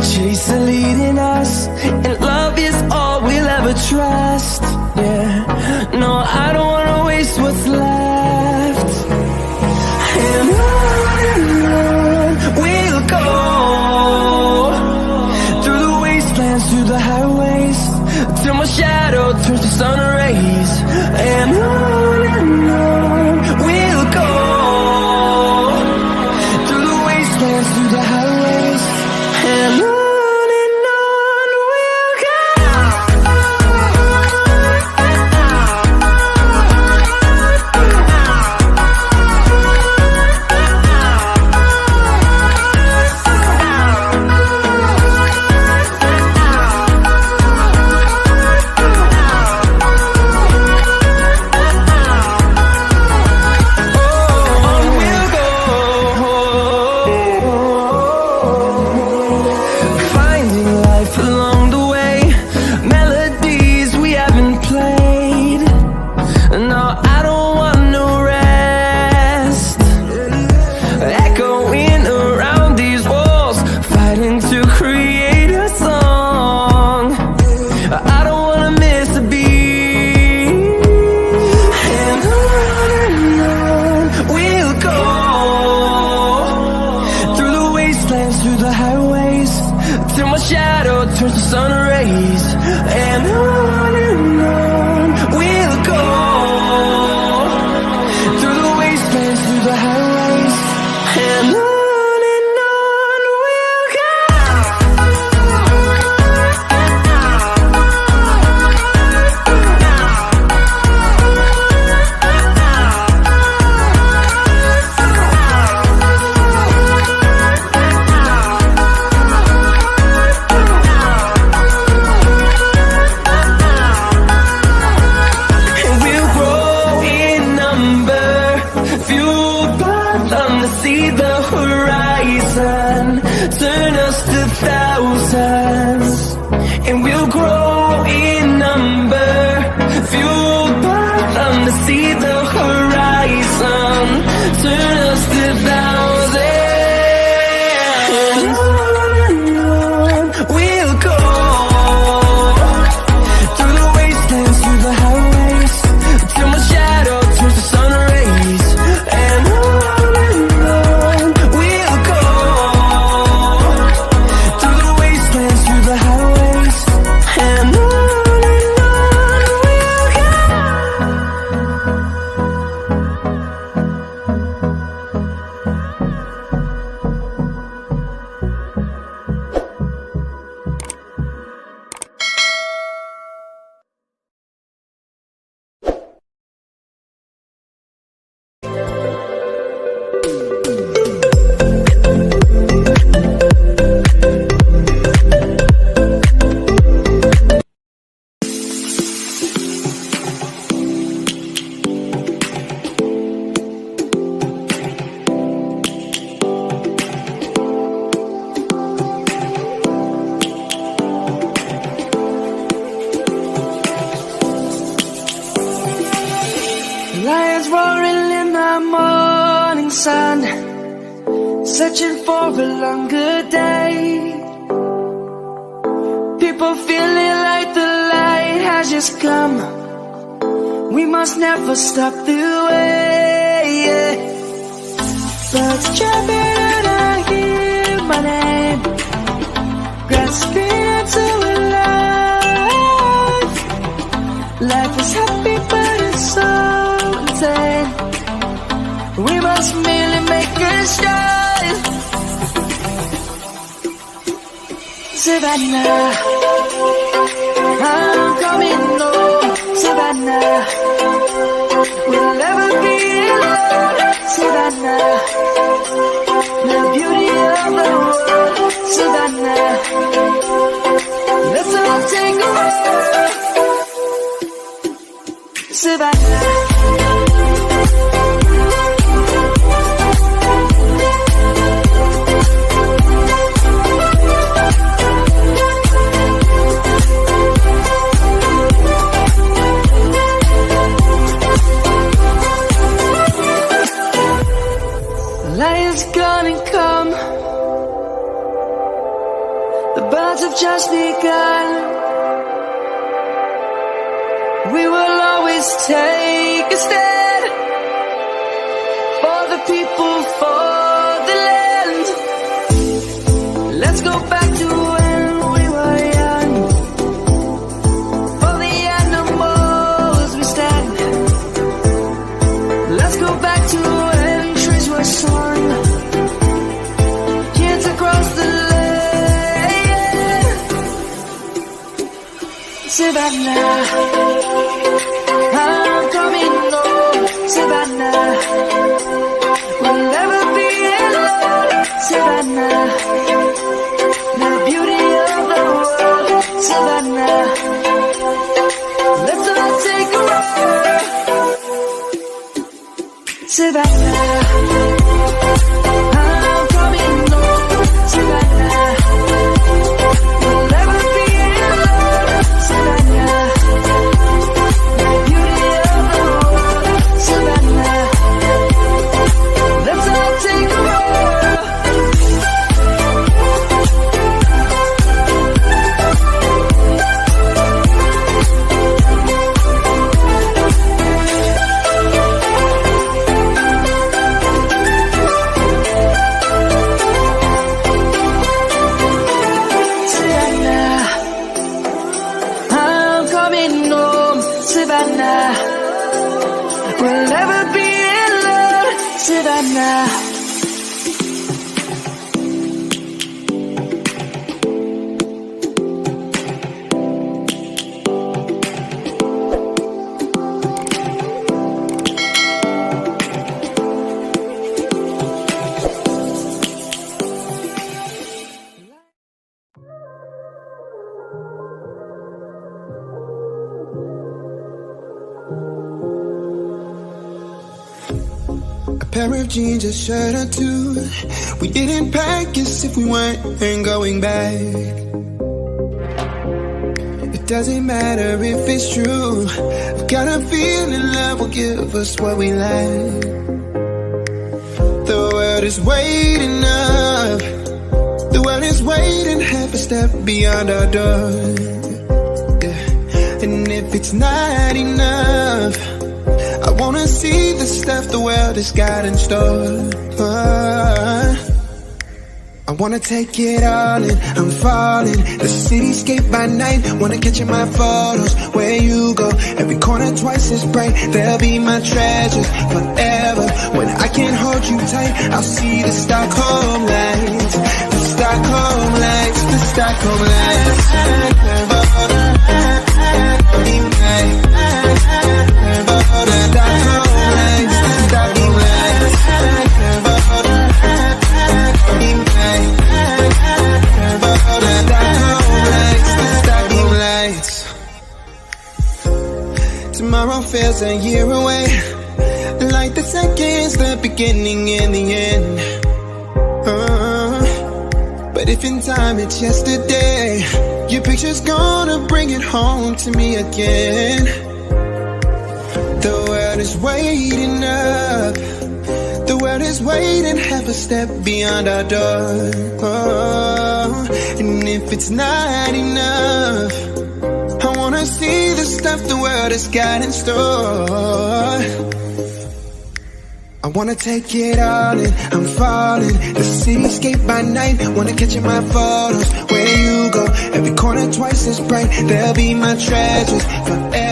chase are leading us, and love is all we'll ever trust. Yeah, no, I don't wanna waste what's left. And on we'll go, through the wastelands, through the highways, till my shadow turns to sun rays. And on we'll go, through the wastelands, through the highways, and on we'll go. Shadow turns to sun rays, and on we'll go, through the wastelands, through the highways, and on we'll go. See the horizon, turn us to thousands, and we'll grow in number, fueled by them to see the horizon, turn us to thousands. And on we'll go, through the wastelands, through the highways, till my shadow turns to sun rays. And lions roaring in the morning sun, searching for a longer day. People feeling like the light has just come. We must never stop the way. Birds chirping and I hear my name, grasping into a life. Life is happy but it's so insane. We must merely make a start. Savannah, I'm coming home. Savannah, we'll never be alone. Savannah, the beauty of the world. Savannah, let's all take a walk. Savannah, roads have just begun. We will always take a stand for the people, for the land. Let's go back to when we were young. For the animals we stand. Let's go back to when trees were swung. Kids across the land. Savannah, I'm coming home. Savannah, we'll never be alone. Savannah, the beauty of the world. Savannah, let's all take a ride. Savannah, I'm coming home. Savannah, we'll never be alone. Savannah, the beauty of the world. Savannah, let's all take a ride. Savannah, I'm coming home. Savannah, we'll never be alone. Savannah. A pair of jeans, a shirt or two. We didn't pack as if we weren't going back. It doesn't matter if it's true. I've got a feeling love will give us what we like. The world is waiting up. The world is waiting half a step beyond our door. Yeah. And if it's not enough, I wanna see the stuff the world has got in store. I wanna take it all in, I'm falling. The cityscape by night, wanna catch in my photos. Where you go, every corner twice as bright. They'll be my treasures forever. When I can't hold you tight, I'll see the Stockholm lights. The Stockholm lights, the Stockholm lights. Tomorrow feels a year away, like the seconds, the beginning and the end. But if in time it's yesterday, your picture's gonna bring it home to me again. The world is waiting up. The world is waiting half a step beyond our door. And if it's not enough, I wanna see the stuff the world has got in store. I wanna take it all in, I'm falling. The cityscape by night, wanna catch in my photos. Where you go, every corner twice as bright. They'll be my treasures forever.